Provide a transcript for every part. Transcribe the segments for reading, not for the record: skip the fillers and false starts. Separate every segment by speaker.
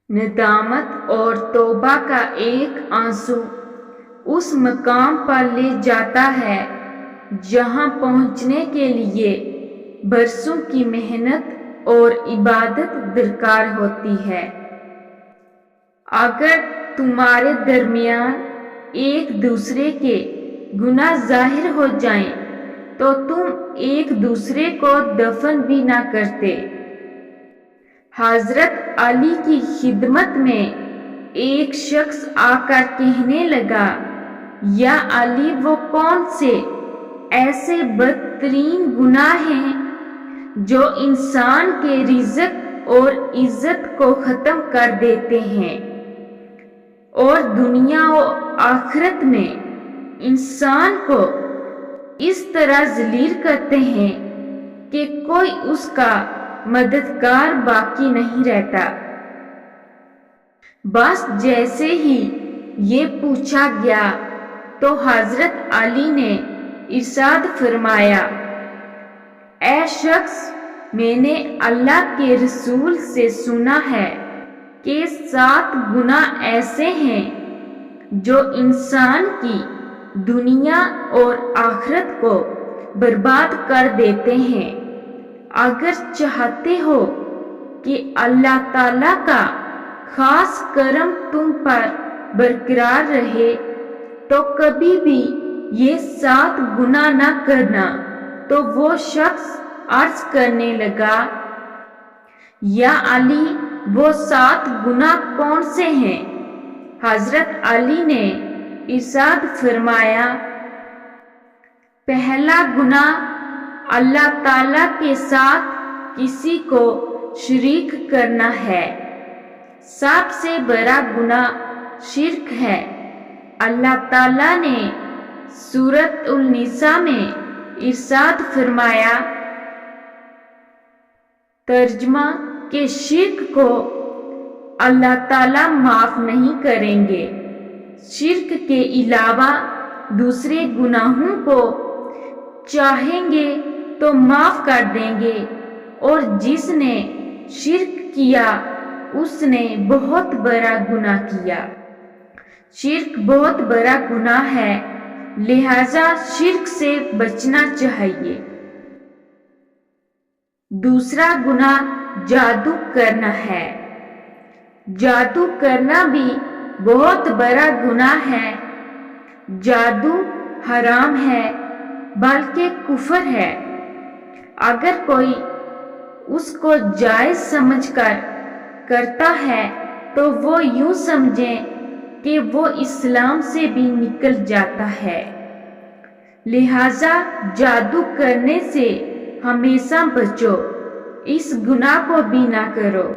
Speaker 1: ندامت اور توبہ کا ایک آنسو اس مقام پر لے جاتا ہے جہاں پہنچنے کے لیے برسوں کی محنت اور عبادت درکار ہوتی ہے۔ اگر تمہارے درمیان ایک دوسرے کے گناہ ظاہر ہو جائیں تو تم ایک دوسرے کو دفن بھی نہ کرتے۔ حضرت علی کی خدمت میں ایک شخص آ کر کہنے لگا، یا علی، وہ کون سے ایسے بدترین گناہ ہیں جو انسان کے رزق اور عزت کو ختم کر دیتے ہیں اور دنیا و آخرت میں انسان کو اس طرح ذلیل کرتے ہیں کہ کوئی اس کا مددگار باقی نہیں رہتا۔ بس جیسے ہی یہ پوچھا گیا تو حضرت علی نے ارشاد فرمایا، اے شخص، میں نے اللہ کے رسول سے سنا ہے کہ 7 گناہ ایسے ہیں جو انسان کی دنیا اور آخرت کو برباد کر دیتے ہیں۔ اگر چاہتے ہو کہ اللہ تعالیٰ کا خاص کرم تم پر برقرار رہے تو کبھی بھی یہ 7 گناہ نہ کرنا۔ تو وہ شخص عرض کرنے لگا، یا علی، وہ 7 گناہ کون سے ہیں؟ حضرت علی نے ارشاد فرمایا، پہلا گناہ اللہ تعالیٰ کے ساتھ کسی کو شریک کرنا ہے۔ سب سے بڑا گناہ شرک ہے۔ اللہ تعالیٰ نے سورۃ النساء میں ارشاد فرمایا، ترجمہ کہ شرک کو اللہ تعالیٰ معاف نہیں کریں گے۔ شرک کے علاوہ دوسرے گناہوں کو چاہیں گے تو معاف کر دیں گے، اور جس نے شرک کیا اس نے بہت بڑا گناہ کیا۔ شرک بہت بڑا گناہ ہے، لہذا شرک سے بچنا چاہیے۔ دوسرا گناہ جادو کرنا ہے۔ جادو کرنا بھی بہت بڑا گناہ ہے۔ جادو حرام ہے، بلکہ کفر ہے۔ اگر کوئی اس کو جائز سمجھ کر کرتا ہے تو وہ یوں سمجھیں کہ وہ اسلام سے بھی نکل جاتا ہے۔ لہذا جادو کرنے سے ہمیشہ بچو، اس گناہ کو بھی نہ کرو۔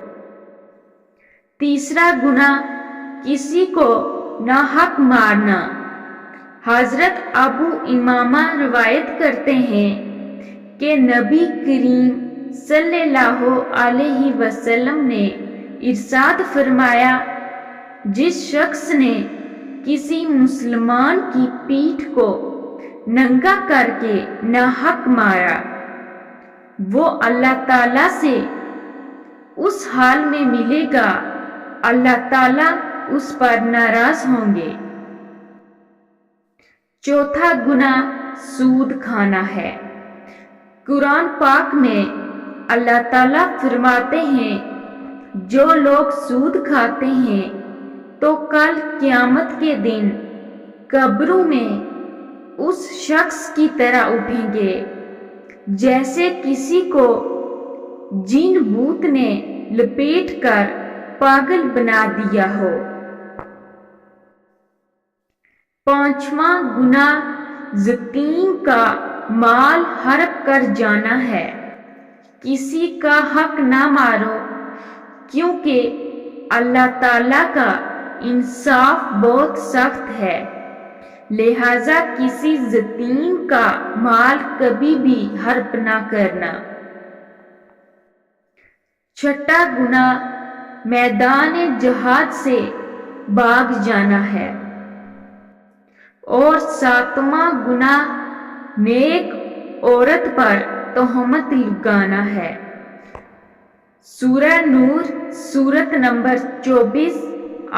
Speaker 1: تیسرا گناہ کسی کو ناحق مارنا۔ حضرت ابو امامہ روایت کرتے ہیں کہ نبی کریم صلی اللہ علیہ وسلم نے ارشاد فرمایا، جس شخص نے کسی مسلمان کی پیٹھ کو ننگا کر کے ناحق مارا، وہ اللہ تعالیٰ سے اس حال میں ملے گا، اللہ تعالیٰ اس پر ناراض ہوں گے۔ چوتھا گناہ سود کھانا ہے۔ قرآن پاک میں اللہ تعالیٰ فرماتے ہیں، جو لوگ سود کھاتے ہیں تو کل قیامت کے دن قبروں میں اس شخص کی طرح اٹھیں گے جیسے کسی کو جن بھوت نے لپیٹ کر پاگل بنا دیا ہو۔ پانچواں گناہ یتیم کا مال ہڑپ کر جانا ہے۔ کسی کا حق نہ مارو، کیونکہ اللہ تعالیٰ کا انصاف بہت سخت ہے، لہذا کسی یتیم کا مال کبھی بھی ہڑپ نہ کرنا۔ چھٹا گناہ میدان جہاد سے بھاگ جانا ہے، اور ساتواں گناہ نیک عورت پر تہمت لگانا ہے۔ سورہ نور سورت نمبر 24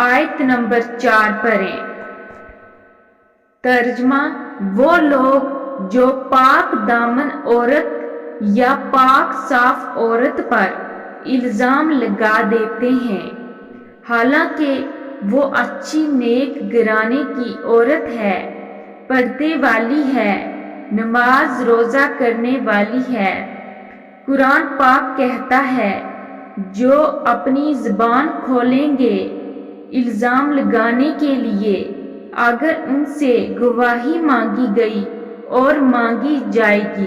Speaker 1: آیت نمبر 4 پڑھیں۔ ترجمہ: وہ لوگ جو پاک دامن عورت یا پاک صاف عورت پر الزام لگا دیتے ہیں، حالانکہ وہ اچھی نیک گھرانے کی عورت ہے، پردے والی ہے، نماز روزہ کرنے والی ہے۔ قرآن پاک کہتا ہے، جو اپنی زبان کھولیں گے الزام لگانے کے لیے، اگر ان سے گواہی مانگی گئی اور مانگی جائے گی